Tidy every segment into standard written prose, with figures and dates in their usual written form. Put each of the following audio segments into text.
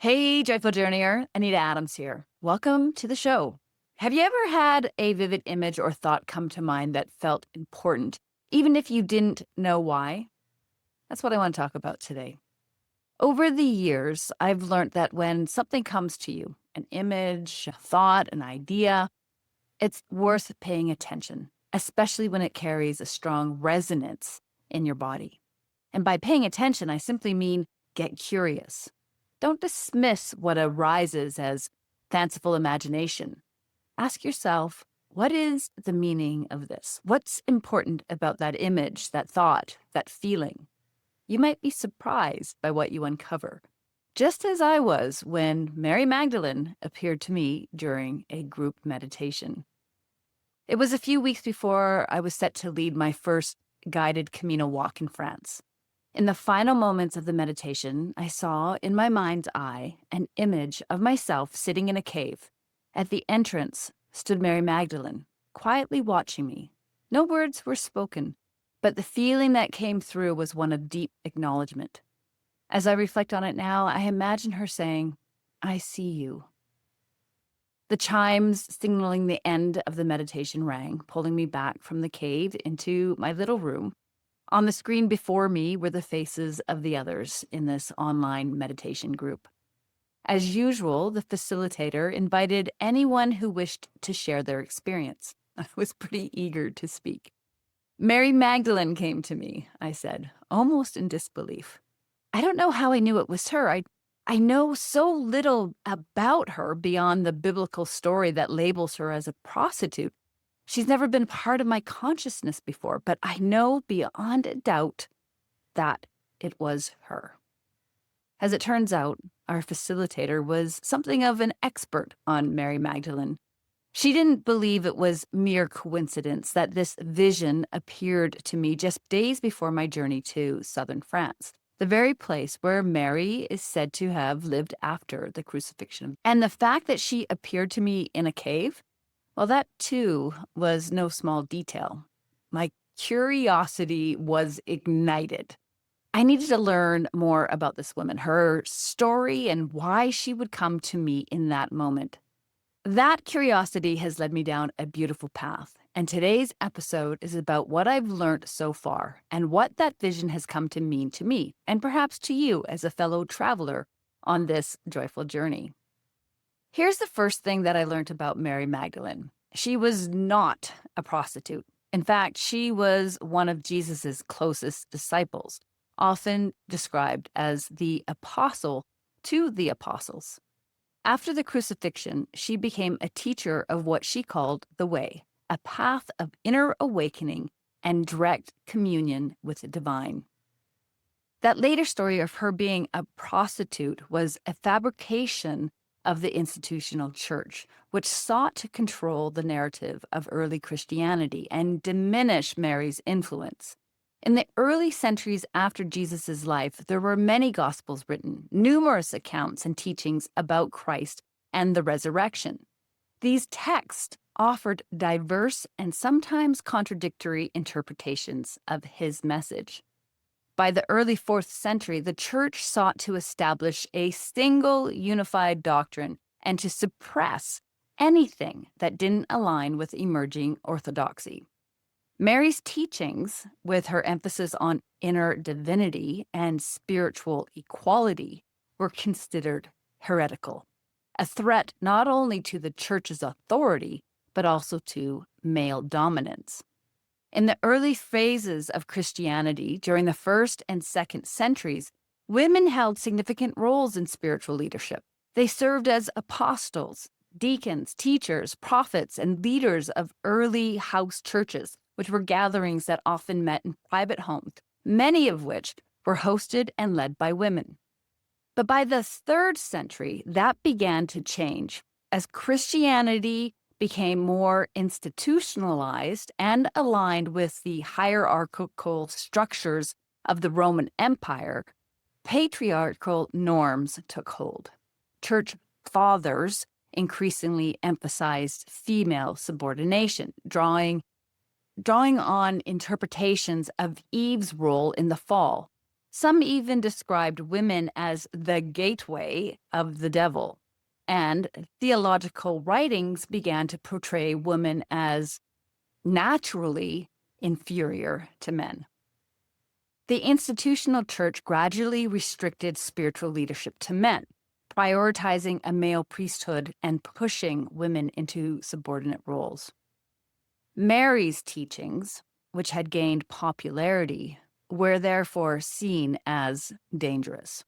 Hey, Joyful Journeyer, Anita Adams here. Welcome to the show. Have you ever had a vivid image or thought come to mind that felt important, even if you didn't know why? That's what I want to talk about today. Over the years, I've learned that when something comes to you, an image, a thought, an idea, it's worth paying attention, especially when it carries a strong resonance in your body. And by paying attention, I simply mean get curious. Don't dismiss what arises as fanciful imagination. Ask yourself, what is the meaning of this? What's important about that image, that thought, that feeling? You might be surprised by what you uncover, just as I was when Mary Magdalene appeared to me during a group meditation. It was a few weeks before I was set to lead my first guided Camino Walk in France. In the final moments of the meditation, I saw in my mind's eye an image of myself sitting in a cave. At the entrance stood Mary Magdalene, quietly watching me. No words were spoken, but the feeling that came through was one of deep acknowledgement. As I reflect on it now, I imagine her saying, "I see you." The chimes signaling the end of the meditation rang, pulling me back from the cave into my little room. On the screen before me were the faces of the others in this online meditation group. As usual, the facilitator invited anyone who wished to share their experience. I was pretty eager to speak. "Mary Magdalene came to me," I said, almost in disbelief. I don't know how I knew it was her. I know so little about her beyond the biblical story that labels her as a prostitute. She's never been part of my consciousness before, but I know beyond a doubt that it was her. As it turns out, our facilitator was something of an expert on Mary Magdalene. She didn't believe it was mere coincidence that this vision appeared to me just days before my journey to southern France, the very place where Mary is said to have lived after the crucifixion. And the fact that she appeared to me in a cave, well, that too was no small detail. My curiosity was ignited. I needed to learn more about this woman, her story, and why she would come to me in that moment. That curiosity has led me down a beautiful path, and today's episode is about what I've learned so far and what that vision has come to mean to me, and perhaps to you as a fellow traveler on this joyful journey. Here's the first thing that I learned about Mary Magdalene. She was not a prostitute. In fact, she was one of Jesus's closest disciples, often described as the apostle to the apostles. After the crucifixion, she became a teacher of what she called the way, a path of inner awakening and direct communion with the divine. That later story of her being a prostitute was a fabrication of the institutional church, which sought to control the narrative of early Christianity and diminish Mary's influence. In the early centuries after Jesus' life, there were many gospels written, numerous accounts and teachings about Christ and the resurrection. These texts offered diverse and sometimes contradictory interpretations of his message. By the early 4th century, the church sought to establish a single unified doctrine and to suppress anything that didn't align with emerging orthodoxy. Mary's teachings, with her emphasis on inner divinity and spiritual equality, were considered heretical, a threat not only to the church's authority, but also to male dominance. In the early phases of Christianity, during the 1st and 2nd centuries, women held significant roles in spiritual leadership. They served as apostles, deacons, teachers, prophets, and leaders of early house churches, which were gatherings that often met in private homes, many of which were hosted and led by women. But by the 3rd century, that began to change as Christianity became more institutionalized and aligned with the hierarchical structures of the Roman Empire. Patriarchal norms took hold. Church fathers increasingly emphasized female subordination, drawing on interpretations of Eve's role in the fall. Some even described women as the gateway of the devil, and theological writings began to portray women as naturally inferior to men. The institutional church gradually restricted spiritual leadership to men, prioritizing a male priesthood and pushing women into subordinate roles. Mary's teachings, which had gained popularity, were therefore seen as dangerous.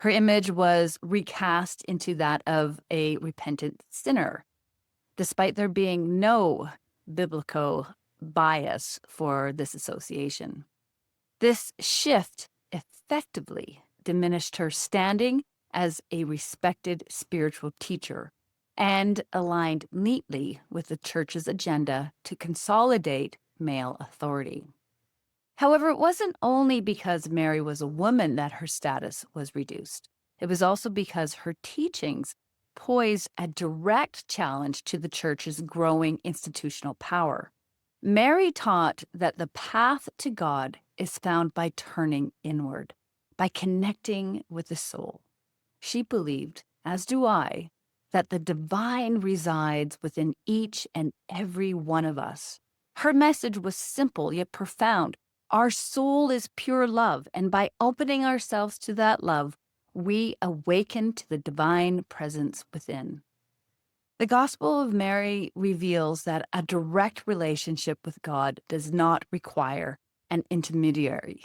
Her image was recast into that of a repentant sinner, despite there being no biblical bias for this association. This shift effectively diminished her standing as a respected spiritual teacher and aligned neatly with the church's agenda to consolidate male authority. However, it wasn't only because Mary was a woman that her status was reduced. It was also because her teachings posed a direct challenge to the church's growing institutional power. Mary taught that the path to God is found by turning inward, by connecting with the soul. She believed, as do I, that the divine resides within each and every one of us. Her message was simple yet profound. Our soul is pure love, and by opening ourselves to that love, we awaken to the divine presence within. The Gospel of Mary reveals that a direct relationship with God does not require an intermediary.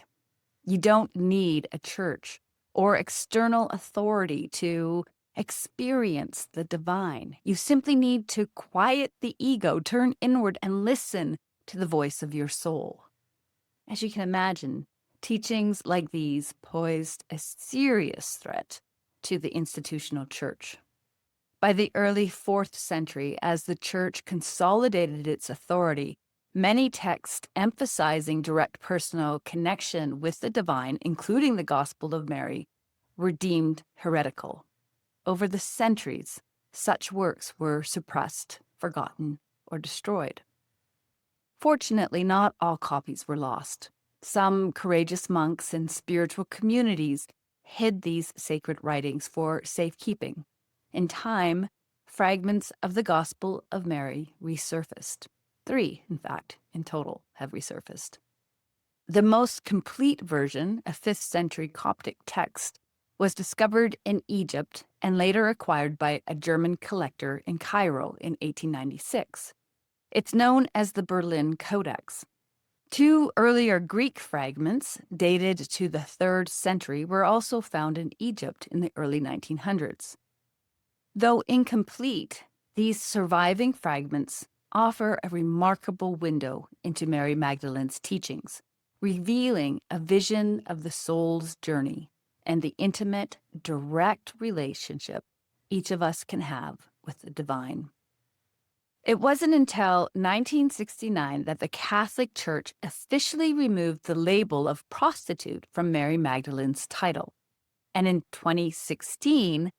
You don't need a church or external authority to experience the divine. You simply need to quiet the ego, turn inward, and listen to the voice of your soul. As you can imagine, teachings like these posed a serious threat to the institutional church. By the early 4th century, as the church consolidated its authority, many texts emphasizing direct personal connection with the divine, including the Gospel of Mary, were deemed heretical. Over the centuries, such works were suppressed, forgotten, or destroyed. Fortunately, not all copies were lost. Some courageous monks and spiritual communities hid these sacred writings for safekeeping. In time, fragments of the Gospel of Mary resurfaced. 3, in fact, in total, have resurfaced. The most complete version, a 5th century Coptic text, was discovered in Egypt and later acquired by a German collector in Cairo in 1896. It's known as the Berlin Codex. 2 earlier Greek fragments, dated to the 3rd century, were also found in Egypt in the early 1900s. Though incomplete, these surviving fragments offer a remarkable window into Mary Magdalene's teachings, revealing a vision of the soul's journey and the intimate, direct relationship each of us can have with the divine. It wasn't until 1969 that the Catholic Church officially removed the label of prostitute from Mary Magdalene's title. And in 2016,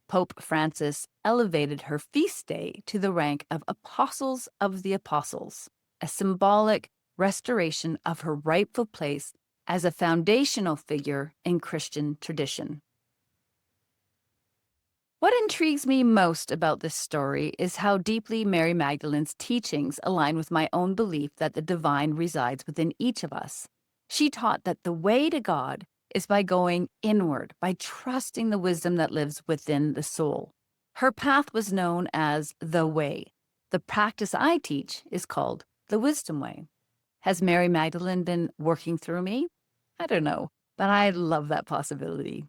Pope Francis elevated her feast day to the rank of Apostles of the Apostles, a symbolic restoration of her rightful place as a foundational figure in Christian tradition. What intrigues me most about this story is how deeply Mary Magdalene's teachings align with my own belief that the divine resides within each of us. She taught that the way to God is by going inward, by trusting the wisdom that lives within the soul. Her path was known as the way. The practice I teach is called the wisdom way. Has Mary Magdalene been working through me? I don't know, but I love that possibility.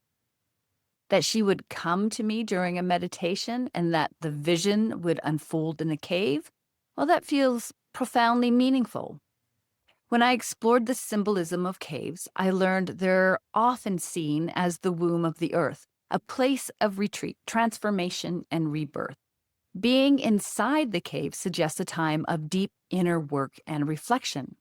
That she would come to me during a meditation and that the vision would unfold in a cave, well, that feels profoundly meaningful. When I explored the symbolism of caves, I learned they're often seen as the womb of the earth, a place of retreat, transformation, and rebirth. Being inside the cave suggests a time of deep inner work and reflection.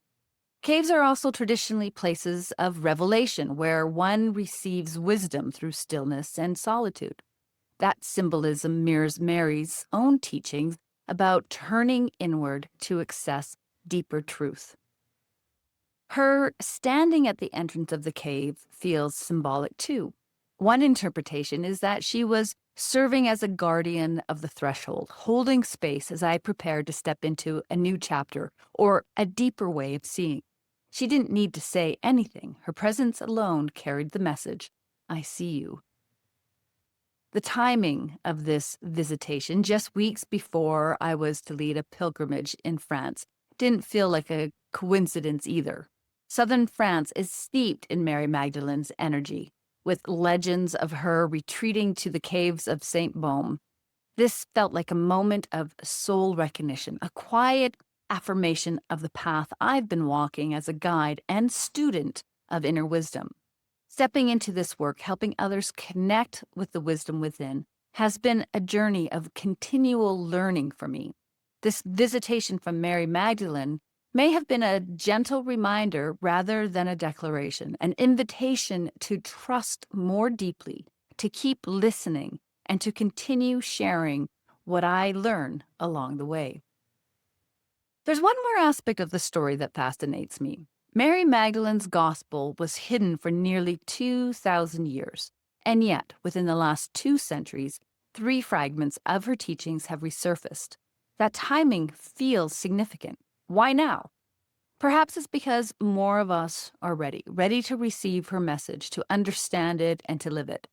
Caves are also traditionally places of revelation where one receives wisdom through stillness and solitude. That symbolism mirrors Mary's own teachings about turning inward to access deeper truth. Her standing at the entrance of the cave feels symbolic too. One interpretation is that she was serving as a guardian of the threshold, holding space as I prepared to step into a new chapter or a deeper way of seeing. She didn't need to say anything. Her presence alone carried the message, I see you. The timing of this visitation, just weeks before I was to lead a pilgrimage in France, didn't feel like a coincidence either. Southern France is steeped in Mary Magdalene's energy, with legends of her retreating to the caves of St. Baume. This felt like a moment of soul recognition, a quiet affirmation of the path I've been walking as a guide and student of inner wisdom. Stepping into this work, helping others connect with the wisdom within, has been a journey of continual learning for me. This visitation from Mary Magdalene may have been a gentle reminder rather than a declaration, an invitation to trust more deeply, to keep listening, and to continue sharing what I learn along the way. There's one more aspect of the story that fascinates me. Mary Magdalene's gospel was hidden for nearly 2,000 years, and yet, within the last 2 centuries, 3 fragments of her teachings have resurfaced. That timing feels significant. Why now? Perhaps it's because more of us are ready to receive her message, to understand it, and to live it.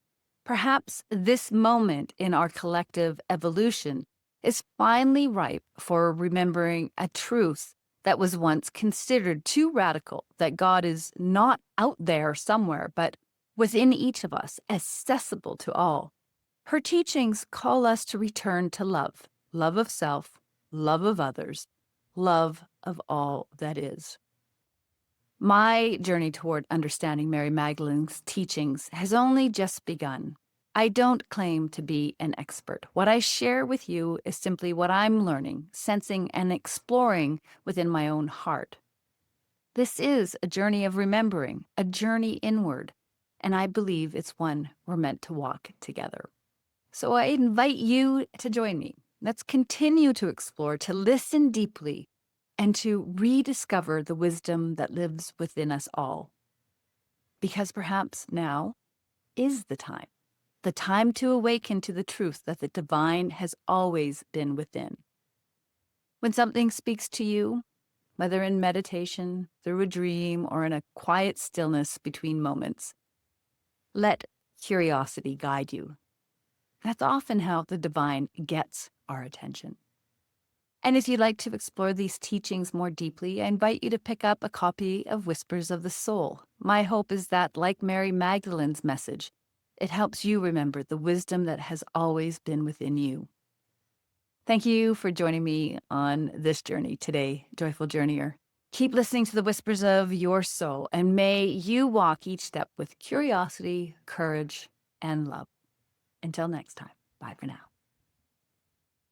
Perhaps this moment in our collective evolution is finally ripe for remembering a truth that was once considered too radical, that God is not out there somewhere, but within each of us, accessible to all. Her teachings call us to return to love, love of self, love of others, love of all that is. My journey toward understanding Mary Magdalene's teachings has only just begun. I don't claim to be an expert. What I share with you is simply what I'm learning, sensing, and exploring within my own heart. This is a journey of remembering, a journey inward, and I believe it's one we're meant to walk together. So I invite you to join me. Let's continue to explore, to listen deeply, and to rediscover the wisdom that lives within us all. Because perhaps now is the time to awaken to the truth that the divine has always been within. When something speaks to you, whether in meditation, through a dream, or in a quiet stillness between moments, let curiosity guide you. That's often how the divine gets our attention. And if you'd like to explore these teachings more deeply, I invite you to pick up a copy of Whispers of the Soul. My hope is that, like Mary Magdalene's message, it helps you remember the wisdom that has always been within you. Thank you for joining me on this journey today, Joyful Journeyer. Keep listening to the whispers of your soul, and may you walk each step with curiosity, courage, and love. Until next time, bye for now.